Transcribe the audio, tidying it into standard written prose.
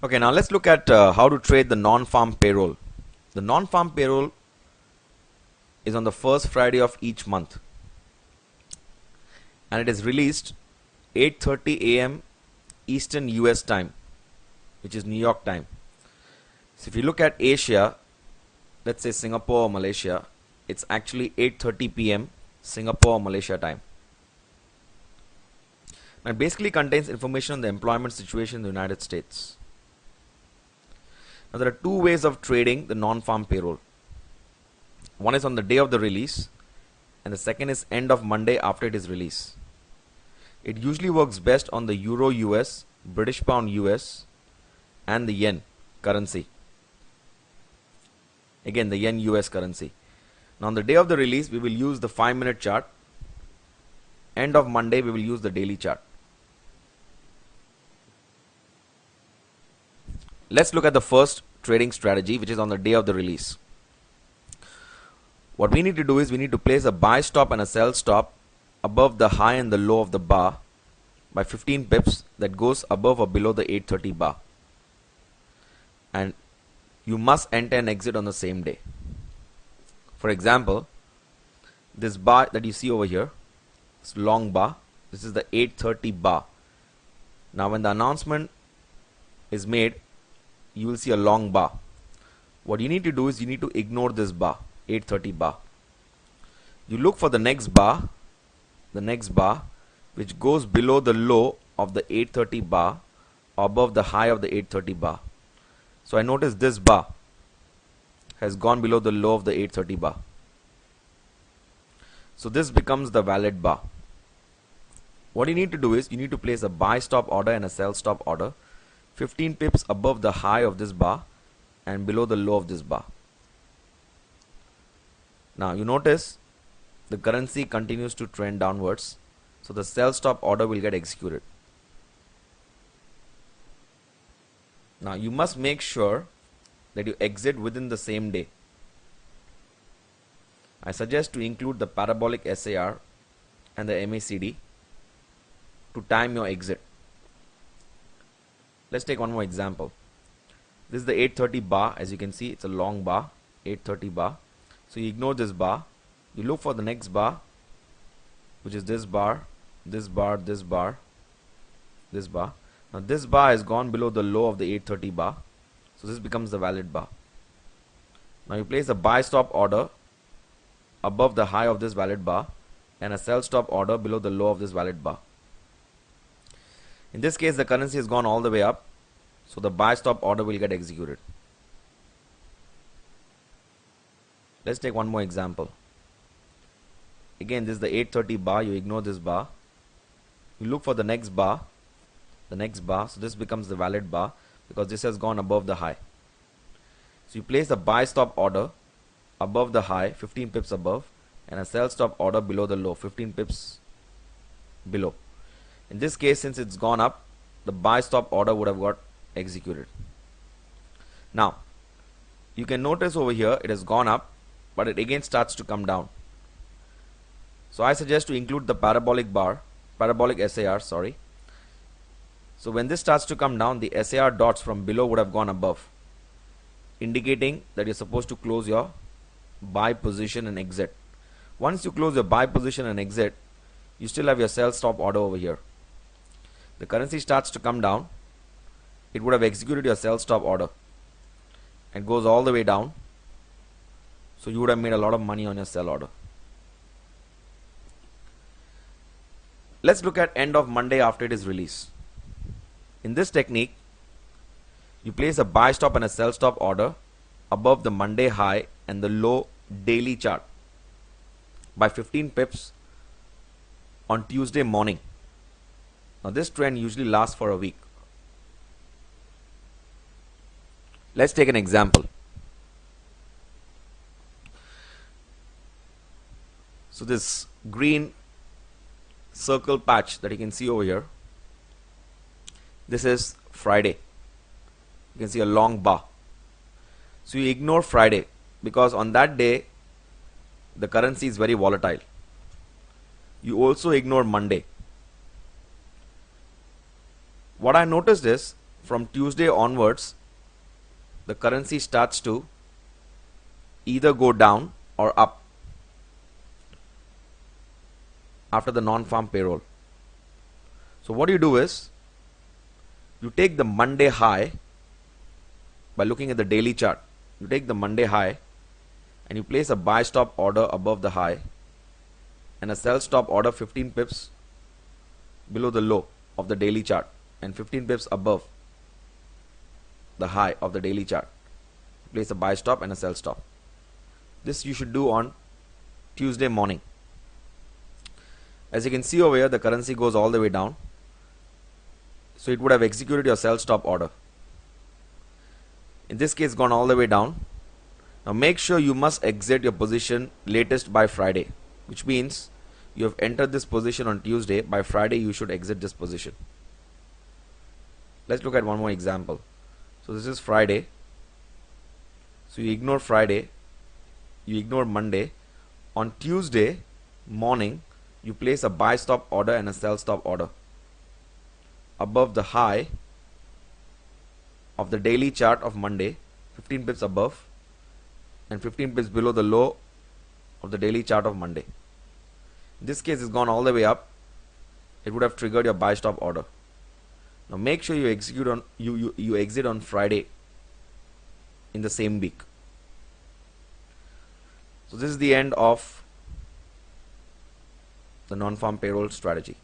Okay, now let's look at how to trade the non-farm payroll. The non-farm payroll is on the first Friday of each month, and it is released 8:30 a.m. Eastern US time, which is New York time. So if you look at Asia, let's say Singapore or Malaysia, it's actually 8:30 p.m. Singapore or Malaysia time. Now it basically contains information on the employment situation in the United States. Now there are two ways of trading the non-farm payroll. One is on the day of the release, and the second is end of Monday after it is released. It usually works best on the Euro US, British Pound US, and the Yen currency. Again, the Yen US currency. Now on the day of the release, we will use the 5-minute chart. End of Monday, we will use the daily chart. Let's look at the first trading strategy, which is on the day of the release. What we need to do is we need to place a buy stop and a sell stop above the high and the low of the bar by 15 pips that goes above or below the 8:30 bar. And you must enter and exit on the same day. For example, this bar that you see over here, this long bar, this is the 8:30 bar. Now when the announcement is made, you will see a long bar. What you need to do is you need to ignore this bar, 8:30 bar. You look for the next bar, which goes below the low of the 8:30 bar or above the high of the 8:30 bar. So I notice this bar has gone below the low of the 8:30 bar. So this becomes the valid bar. What you need to do is you need to place a buy stop order and a sell stop order 15 pips above the high of this bar and below the low of this bar. Now you notice the currency continues to trend downwards, so the sell stop order will get executed. Now you must make sure that you exit within the same day. I suggest to include the parabolic SAR and the MACD to time your exit. Let's take one more example. This is the 8:30 bar. As you can see, it's a long bar, 8:30 bar. So you ignore this bar. You look for the next bar, which is this bar, this bar, this bar, this bar. Now this bar has gone below the low of the 8:30 bar. So this becomes the valid bar. Now you place a buy stop order above the high of this valid bar and a sell stop order below the low of this valid bar. In this case, the currency has gone all the way up, so the buy stop order will get executed. Let's take one more example. Again, this is the 8:30 bar. You ignore this bar. You look for the next bar, so this becomes the valid bar because this has gone above the high. So you place a buy stop order above the high, 15 pips above, and a sell stop order below the low, 15 pips below. In this case, since it's gone up, the buy stop order would have got executed. Now, you can notice over here it has gone up, but it again starts to come down. So I suggest to include the parabolic SAR, sorry. So when this starts to come down, the SAR dots from below would have gone above, indicating that you're supposed to close your buy position and exit. Once you close your buy position and exit, you still have your sell stop order over here. The currency starts to come down, it would have executed your sell stop order and goes all the way down. So you would have made a lot of money on your sell order. Let's look at end of Monday after it is released. In this technique, you place a buy stop and a sell stop order above the Monday high and the low daily chart by 15 pips on Tuesday morning. Now this trend usually lasts for a week. Let's take an example. So this green circle patch that you can see over here, this is Friday. You can see a long bar. So you ignore Friday because on that day the currency is very volatile. You also ignore Monday. What I noticed is from Tuesday onwards, the currency starts to either go down or up after the non-farm payroll. So what you do is, you take the Monday high by looking at the daily chart. You take the Monday high and you place a buy stop order above the high and a sell stop order 15 pips below the low of the daily chart and 15 pips above the high of the daily chart. Place a buy stop and a sell stop. This you should do on Tuesday morning. As you can see over here, the currency goes all the way down, so it would have executed your sell stop order. In this case, gone all the way down. Now make sure you must exit your position latest by Friday, which means you have entered this position on Tuesday. By Friday you should exit this position. Let's look at one more example. So this is Friday. So you ignore Friday, you ignore Monday. On Tuesday morning, you place a buy stop order and a sell stop order above the high of the daily chart of Monday, 15 pips above and 15 pips below the low of the daily chart of Monday. In this case, it's gone all the way up. It would have triggered your buy stop order. Now make sure you execute on you exit on Friday in the same week. So this is the end of the non-farm payroll strategy.